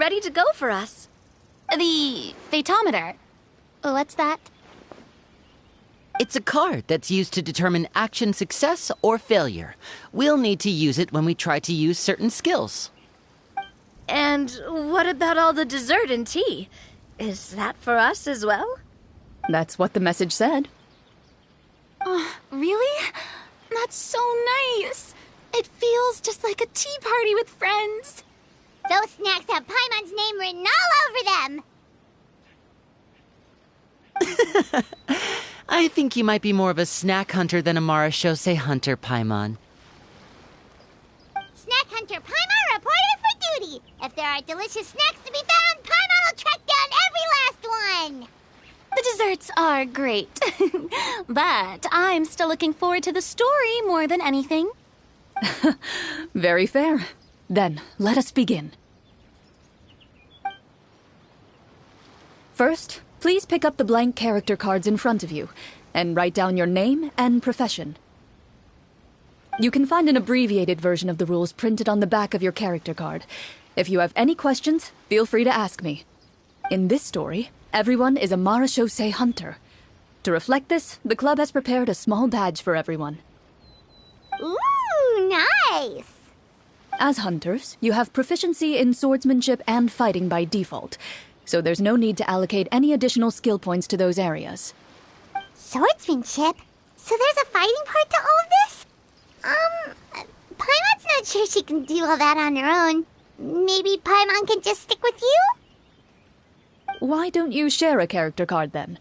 ready to go for us. The Fatometer. What's that? It's a card that's used to determine action success or failure. We'll need to use it when we try to use certain skills. And what about all the dessert and tea? Is that for us as well? That's what the message said. Oh, really? That's so nice. It feels just like a tea party with friends. Those snacks have Paimon's name written all over them. I think you might be more of a snack hunter than a Marashose hunter, Paimon. Snack hunter Paimon reported for duty. If there are delicious snacks to be found, Paimon will track down every last one. The desserts are great, but I'm still looking forward to the story more than anything. Very fair. Then, let us begin. First, please pick up the blank character cards in front of you and write down your name and profession. You can find an abbreviated version of the rules printed on the back of your character card. If you have any questions, feel free to ask me. In this story, everyone is a Marashose hunter. To reflect this, the club has prepared a small badge for everyone. Ooh, nice! As hunters, you have proficiency in swordsmanship and fighting by default, so there's no need to allocate any additional skill points to those areas. Swordsmanship? So there's a fighting part to all of this? Paimon's not sure she can do all that on her own. Maybe Paimon can just stick with you? Why don't you share a character card then?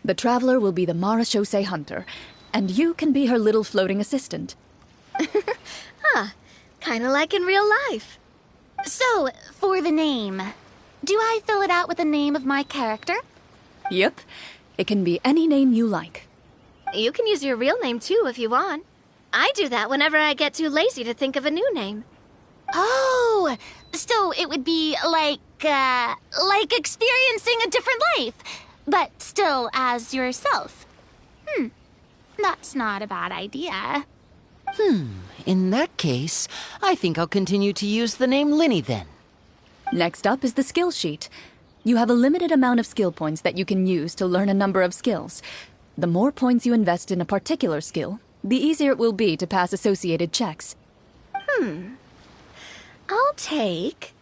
The Traveler will be the Marashose hunter, and you can be her little floating assistant. Kinda like in real life. So, for the name, do I fill it out with the name of my character? Yep. It can be any name you like. You can use your real name too if you want. I do that whenever I get too lazy to think of a new name. Oh, so it would be like experiencing a different life, but still as yourself. That's not a bad idea. In that case, I think I'll continue to use the name Linny then. Next up is the skill sheet. You have a limited amount of skill points that you can use to learn a number of skills. The more points you invest in a particular skill, the easier it will be to pass associated checks. I'll take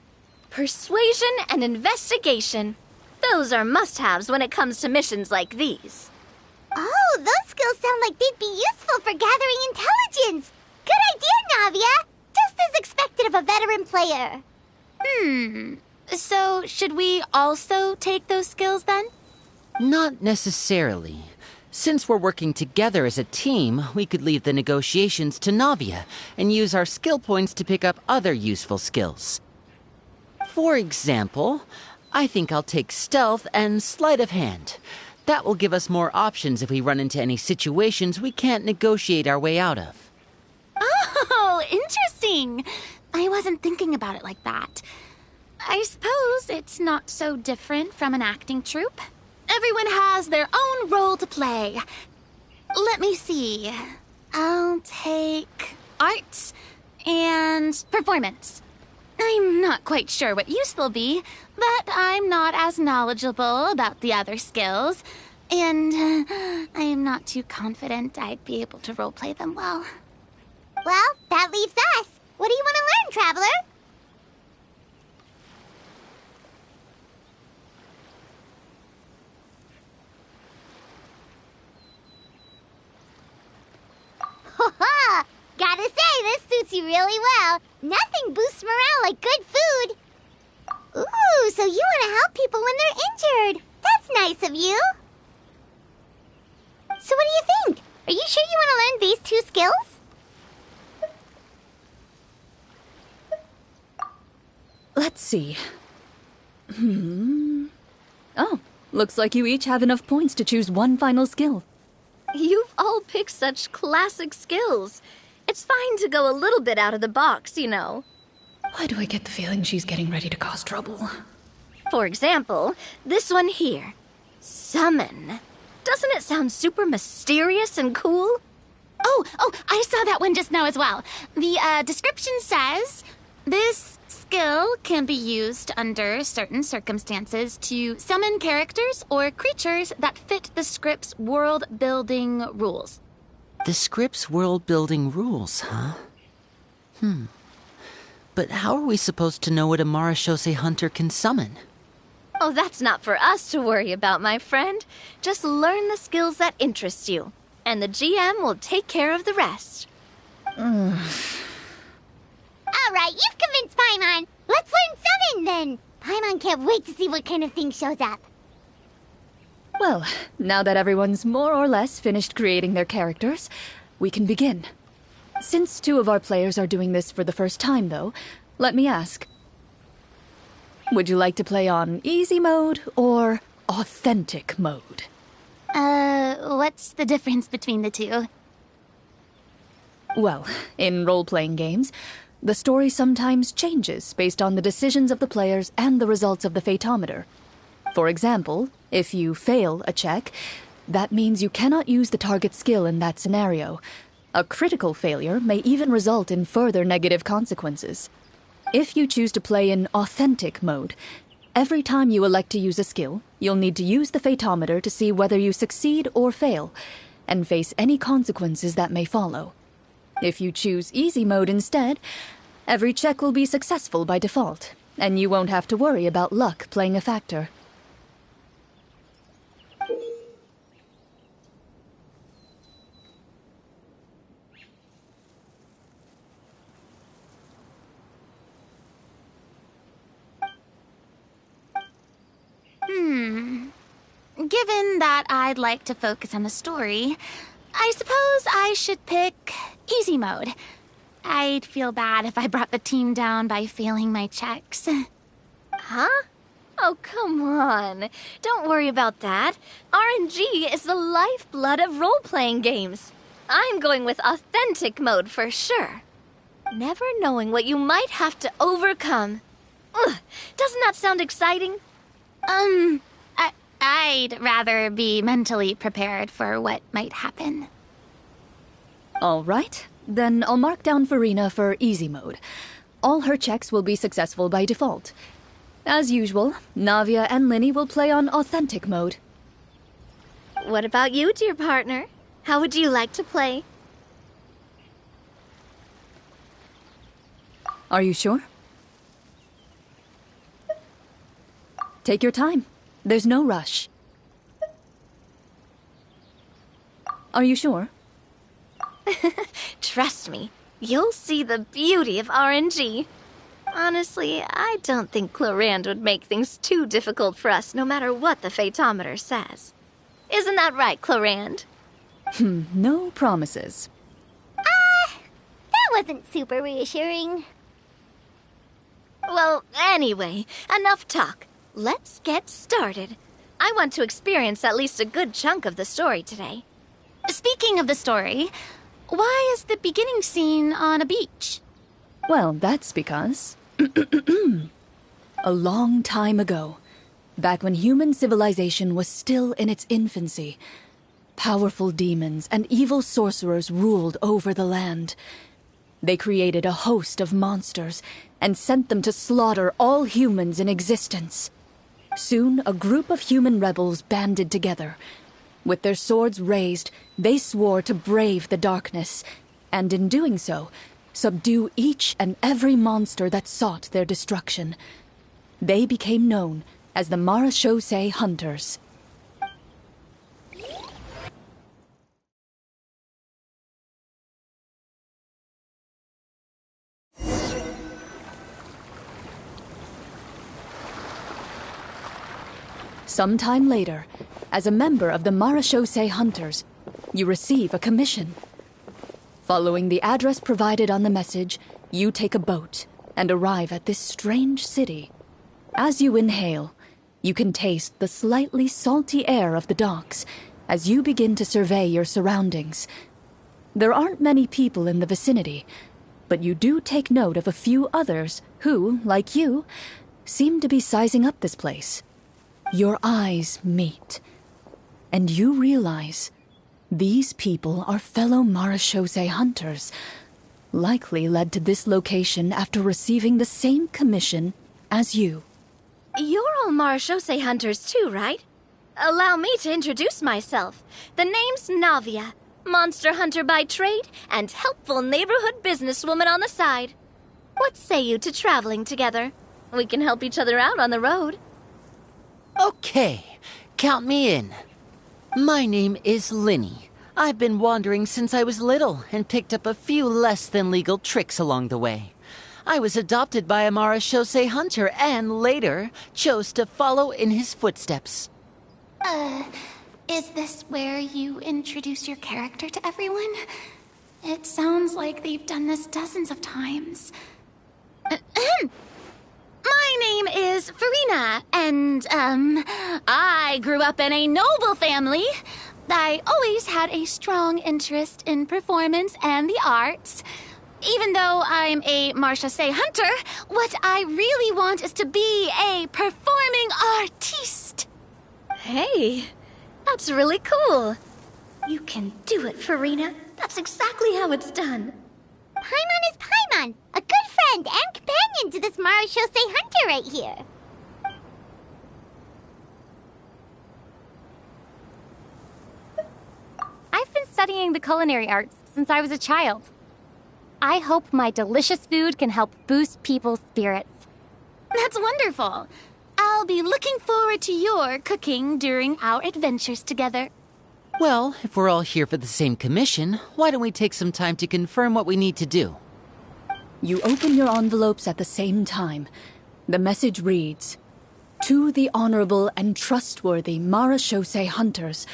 persuasion and investigation. Those are must-haves when it comes to missions like these. Oh, those skills sound like they'd be useful for gathering intelligence. Good idea, Navia. Just as expected of a veteran player. So should we also take those skills then? Not necessarily. Since we're working together as a team, we could leave the negotiations to Navia and use our skill points to pick up other useful skills. For example, I think I'll take stealth and sleight of hand. That will give us more options if we run into any situations we can't negotiate our way out of. Oh, interesting. I wasn't thinking about it like that. I suppose it's not so different from an acting troupe. Everyone has their own role to play. Let me see. I'll take art and performance. I'm not quite sure what use they'll be, but I'm not as knowledgeable about the other skills, and I'm not too confident I'd be able to roleplay them well. Well, that leaves us. What do you want to learn, Traveler? Ha! Gotta say, this suits you really well. Nothing boosts morale like good food. Ooh, so you want to help people when they're injured. That's nice of you. So what do you think? Are you sure you want to learn these two skills? Let's see. Oh, looks like you each have enough points to choose one final skill. You've all picked such classic skills. It's fine to go a little bit out of the box, you know. Why do I get the feeling she's getting ready to cause trouble? For example, this one here. Summon. Doesn't it sound super mysterious and cool? Oh, I saw that one just now as well. The description says, this Skill can be used under certain circumstances to summon characters or creatures that fit the script's world-building rules. The script's world-building rules, huh? But how are we supposed to know what a Marashose hunter can summon? Oh, that's not for us to worry about, my friend. Just learn the skills that interest you, and the GM will take care of the rest. All right, you've convinced Paimon. Let's learn summon then. Paimon can't wait to see what kind of thing shows up. Well, now that everyone's more or less finished creating their characters, we can begin. Since 2 of our players are doing this for the first time, though, let me ask. Would you like to play on easy mode or authentic mode? What's the difference between the two? Well, in role-playing games, the story sometimes changes based on the decisions of the players and the results of the Fatometer. For example, if you fail a check, that means you cannot use the target skill in that scenario. A critical failure may even result in further negative consequences. If you choose to play in authentic mode, every time you elect to use a skill, you'll need to use the Fatometer to see whether you succeed or fail, and face any consequences that may follow. If you choose easy mode instead, every check will be successful by default, and you won't have to worry about luck playing a factor. Given that I'd like to focus on the story, I suppose I should pick easy mode. I'd feel bad if I brought the team down by failing my checks. Huh? Oh, come on. Don't worry about that. RNG is the lifeblood of role-playing games. I'm going with authentic mode for sure. Never knowing what you might have to overcome. Ugh, doesn't that sound exciting? I'd rather be mentally prepared for what might happen. All right, then I'll mark down Farina for easy mode. All her checks will be successful by default. As usual, Navia and Linny will play on authentic mode. What about you, dear partner? How would you like to play? Are you sure? Take your time. There's no rush. Are you sure? Trust me, you'll see the beauty of RNG. Honestly, I don't think Clorand would make things too difficult for us no matter what the Fatometer says. Isn't that right, Clorand? No promises. That wasn't super reassuring. Well, anyway, enough talk. Let's get started. I want to experience at least a good chunk of the story today. Speaking of the story, why is the beginning scene on a beach? Well, that's because... a long time ago, back when human civilization was still in its infancy, powerful demons and evil sorcerers ruled over the land. They created a host of monsters and sent them to slaughter all humans in existence. Soon, a group of human rebels banded together. With their swords raised, they swore to brave the darkness, and in doing so, subdue each and every monster that sought their destruction. They became known as the Marashose Hunters. Sometime later, as a member of the Marashose Hunters, you receive a commission. Following the address provided on the message, you take a boat and arrive at this strange city. As you inhale, you can taste the slightly salty air of the docks as you begin to survey your surroundings. There aren't many people in the vicinity, but you do take note of a few others who, like you, seem to be sizing up this place. Your eyes meet, and you realize these people are fellow Marashose hunters, Likely led to this location after receiving the same commission as you. You're all Marashose hunters too, right? Allow me to introduce myself. The name's Navia, monster hunter by trade and helpful neighborhood businesswoman on the side. What say you to traveling together? We can help each other out on the road. Okay, count me in. My name is Linny. I've been wandering since I was little and picked up a few less than legal tricks along the way. I was adopted by a Marashose hunter and later chose to follow in his footsteps. Is this where you introduce your character to everyone? It sounds like they've done this dozens of times. My name is Farina, and, I grew up in a noble family. I always had a strong interest in performance and the arts. Even though I'm a Marashose hunter, what I really want is to be a performing artiste. Hey, that's really cool. You can do it, Farina. That's exactly how it's done. Paimon is Paimon, a good friend and companion to this Marashose hunter right here. I've been studying the culinary arts since I was a child. I hope my delicious food can help boost people's spirits. That's wonderful. I'll be looking forward to your cooking during our adventures together. Well, if we're all here for the same commission, why don't we take some time to confirm what we need to do? You open your envelopes at the same time. The message reads, "To the honorable and trustworthy Marashose hunters,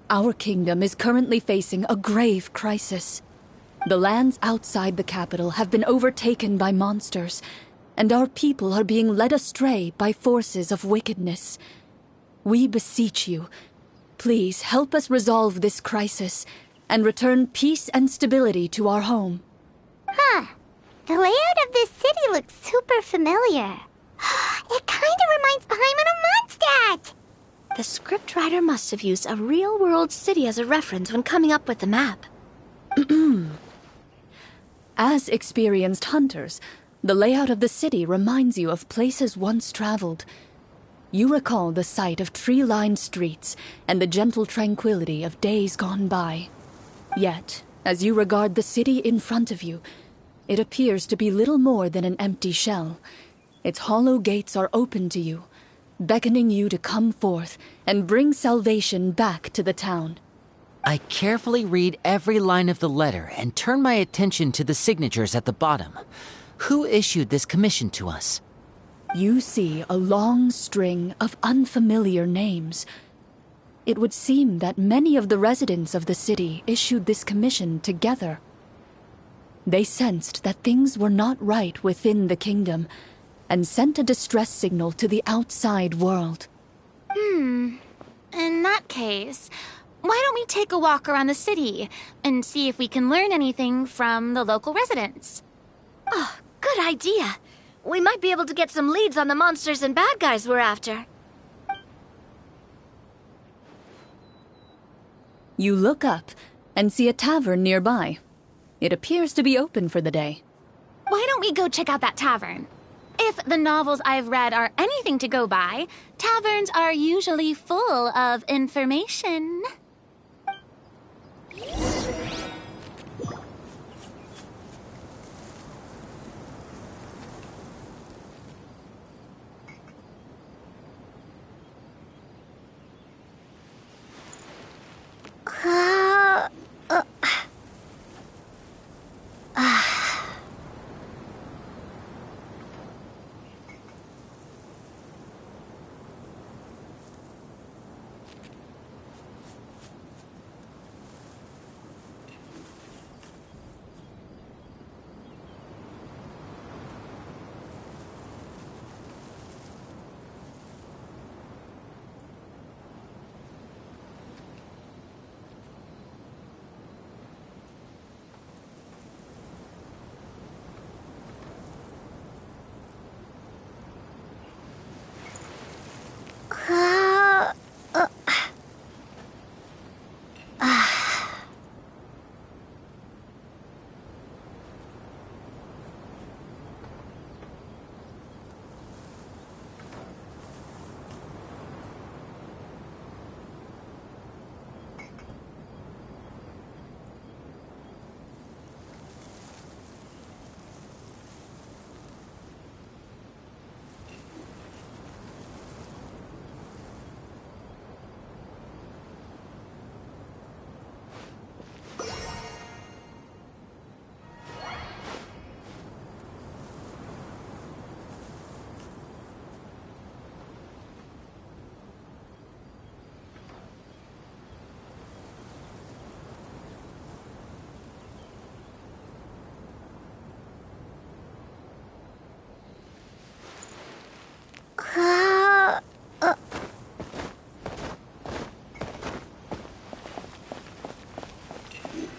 our kingdom is currently facing a grave crisis. The lands outside the capital have been overtaken by monsters, and our people are being led astray by forces of wickedness. We beseech you, please help us resolve this crisis and return peace and stability to our home." Huh. The layout of this city looks super familiar. It kinda reminds Paimon of Mondstadt. The scriptwriter must have used a real-world city as a reference when coming up with the map. As experienced hunters, the layout of the city reminds you of places once traveled. You recall the sight of tree-lined streets and the gentle tranquility of days gone by. Yet, as you regard the city in front of you, it appears to be little more than an empty shell. Its hollow gates are open to you, beckoning you to come forth and bring salvation back to the town. I carefully read every line of the letter and turn my attention to the signatures at the bottom. Who issued this commission to us? You see a long string of unfamiliar names. It would seem that many of the residents of the city issued this commission together. They sensed that things were not right within the kingdom and sent a distress signal to the outside world. In that case, why don't we take a walk around the city and see if we can learn anything from the local residents? Oh, good idea. We might be able to get some leads on the monsters and bad guys we're after. You look up and see a tavern nearby. It appears to be open for the day. Why don't we go check out that tavern? If the novels I've read are anything to go by, taverns are usually full of information.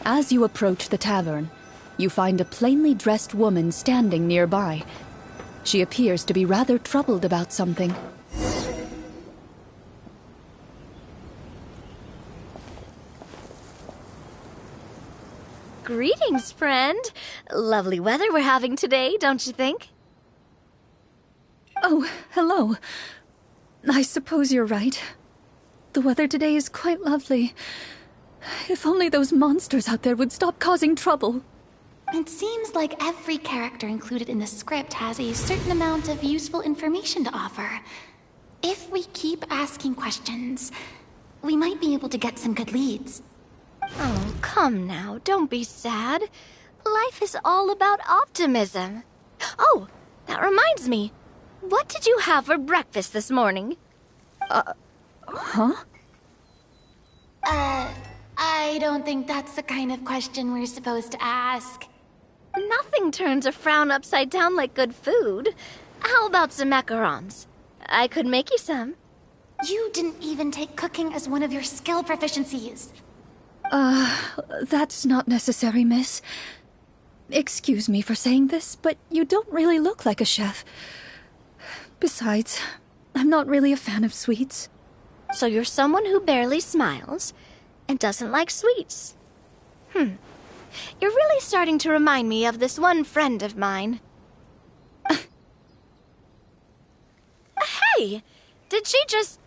As you approach the tavern, you find a plainly dressed woman standing nearby. She appears to be rather troubled about something. Greetings, friend. Lovely weather we're having today, don't you think? Oh, hello. I suppose you're right. The weather today is quite lovely. If only those monsters out there would stop causing trouble. It seems like every character included in the script has a certain amount of useful information to offer. If we keep asking questions, we might be able to get some good leads. Oh, come now, don't be sad. Life is all about optimism. Oh, that reminds me. What did you have for breakfast this morning? Huh? I don't think that's the kind of question we're supposed to ask. Nothing turns a frown upside down like good food. How about some macarons? I could make you some. You didn't even take cooking as one of your skill proficiencies. That's not necessary, miss. Excuse me for saying this, but you don't really look like a chef. Besides, I'm not really a fan of sweets. So you're someone who barely smiles and doesn't like sweets. You're really starting to remind me of this one friend of mine. Hey! Did she just...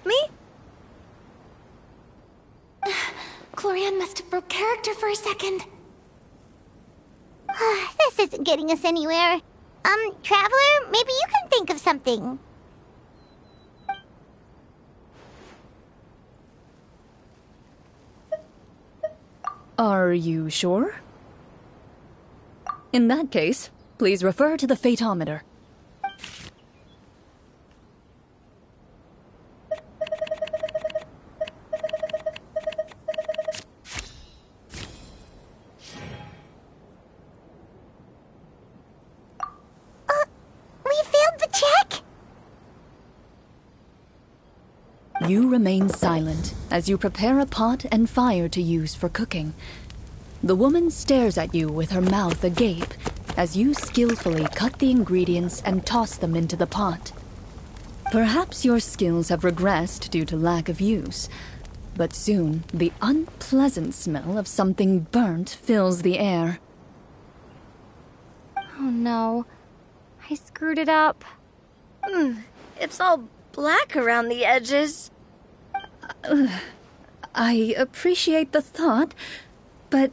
me? Glorianne must have broke character for a second. This isn't getting us anywhere. Traveler, maybe you can think of something. Are you sure? In that case, please refer to the fatometer. We failed the check! You remain silent as you prepare a pot and fire to use for cooking. The woman stares at you with her mouth agape as you skillfully cut the ingredients and toss them into the pot. Perhaps your skills have regressed due to lack of use, but soon the unpleasant smell of something burnt fills the air. Oh no. I screwed it up. It's all black around the edges. I appreciate the thought, but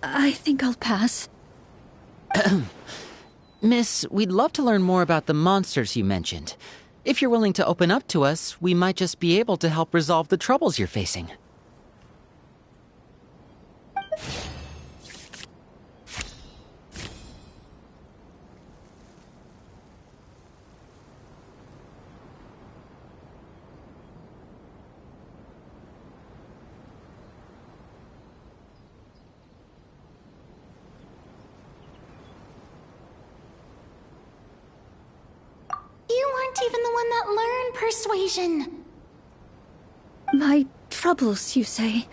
I think I'll pass. Miss, we'd love to learn more about the monsters you mentioned. If you're willing to open up to us, we might just be able to help resolve the troubles you're facing. You weren't even the one that learned persuasion. My troubles, you say?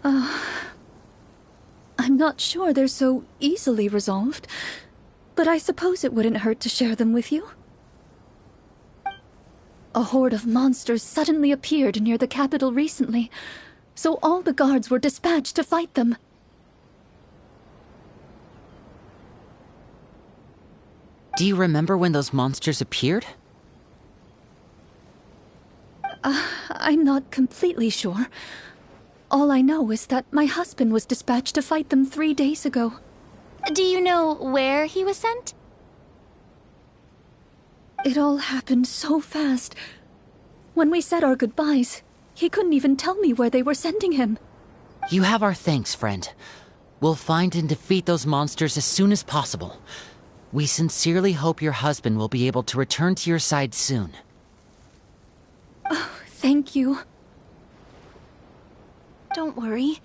I'm not sure they're so easily resolved, but I suppose it wouldn't hurt to share them with you. A horde of monsters suddenly appeared near the capital recently, so all the guards were dispatched to fight them. Do you remember when those monsters appeared? I'm not completely sure. All I know is that my husband was dispatched to fight them 3 days ago. Do you know where he was sent? It all happened so fast. When we said our goodbyes, he couldn't even tell me where they were sending him. You have our thanks, friend. We'll find and defeat those monsters as soon as possible. We sincerely hope your husband will be able to return to your side soon. Thank you. Don't worry.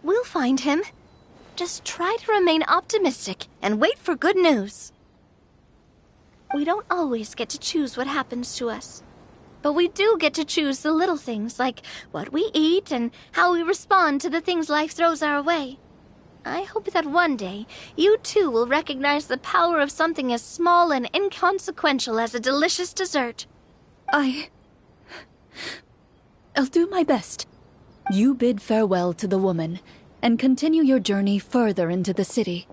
We'll find him. Just try to remain optimistic and wait for good news. We don't always get to choose what happens to us, But we do get to choose the little things, like what we eat and how we respond to the things life throws our way. I hope that one day, you too will recognize the power of something as small and inconsequential as a delicious dessert. I'll do my best. You bid farewell to the woman, and continue your journey further into the city.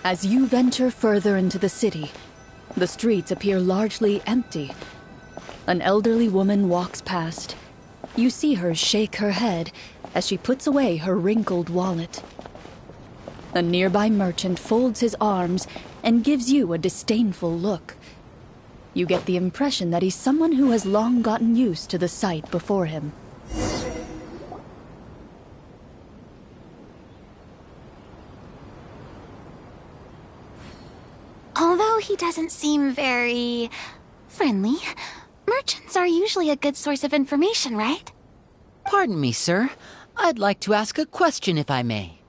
As you venture further into the city, the streets appear largely empty. An elderly woman walks past. You see her shake her head as she puts away her wrinkled wallet. A nearby merchant folds his arms and gives you a disdainful look. You get the impression that he's someone who has long gotten used to the sight before him. Although he doesn't seem very friendly, merchants are usually a good source of information, right? Pardon me, sir. I'd like to ask a question if I may.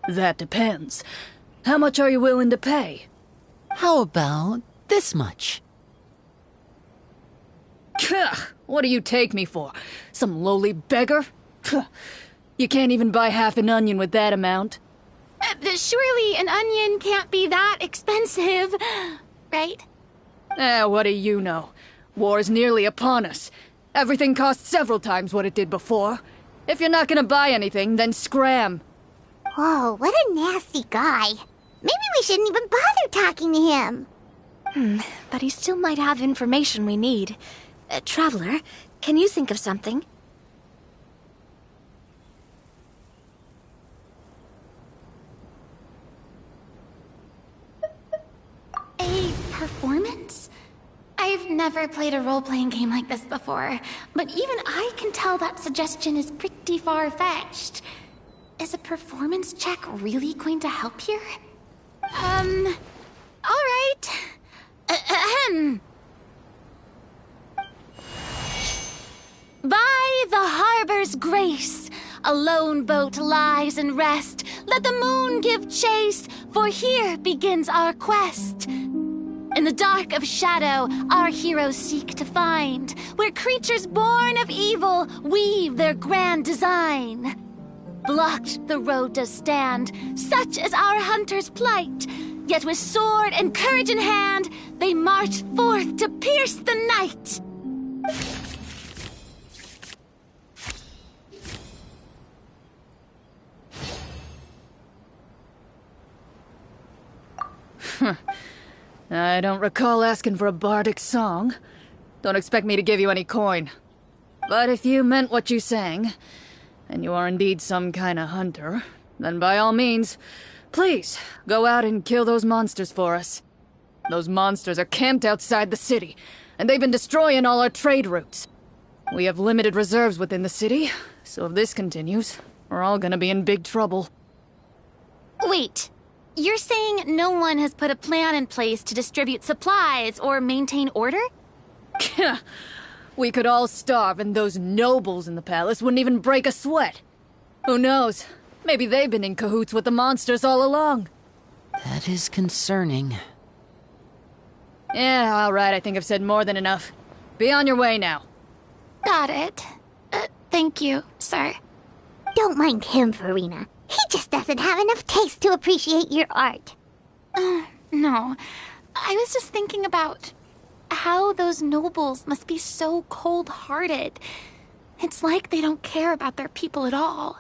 That depends. How much are you willing to pay? How about this much? What do you take me for? Some lowly beggar? You can't even buy half an onion with that amount. Surely an onion can't be that expensive, right? What do you know? War's nearly upon us. Everything costs several times what it did before. If you're not gonna buy anything, then scram. Whoa, what a nasty guy. Maybe we shouldn't even bother talking to him. But he still might have information we need. Traveler, can you think of something? A performance? I've never played a role-playing game like this before, but even I can tell that suggestion is pretty far-fetched. Is a performance check really going to help here? All right. Ahem. By the harbor's grace, a lone boat lies in rest. Let the moon give chase, for here begins our quest. In the dark of shadow, our heroes seek to find where creatures born of evil weave their grand design. Blocked the road does stand, such is our hunter's plight. Yet with sword and courage in hand, they march forth to pierce the night. I don't recall asking for a bardic song. Don't expect me to give you any coin. But if you meant what you sang, and you are indeed some kind of hunter, then by all means, please, go out and kill those monsters for us. Those monsters are camped outside the city, and they've been destroying all our trade routes. We have limited reserves within the city, so if this continues, we're all gonna be in big trouble. Wait, you're saying no one has put a plan in place to distribute supplies or maintain order? We could all starve and those nobles in the palace wouldn't even break a sweat. Who knows? Maybe they've been in cahoots with the monsters all along. That is concerning. Yeah, alright, I think I've said more than enough. Be on your way now. Got it. Thank you, sir. Don't mind him, Farina. He just doesn't have enough taste to appreciate your art. No. I was just thinking about how those nobles must be so cold-hearted. It's like they don't care about their people at all.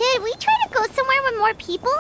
Should we try to go somewhere with more people?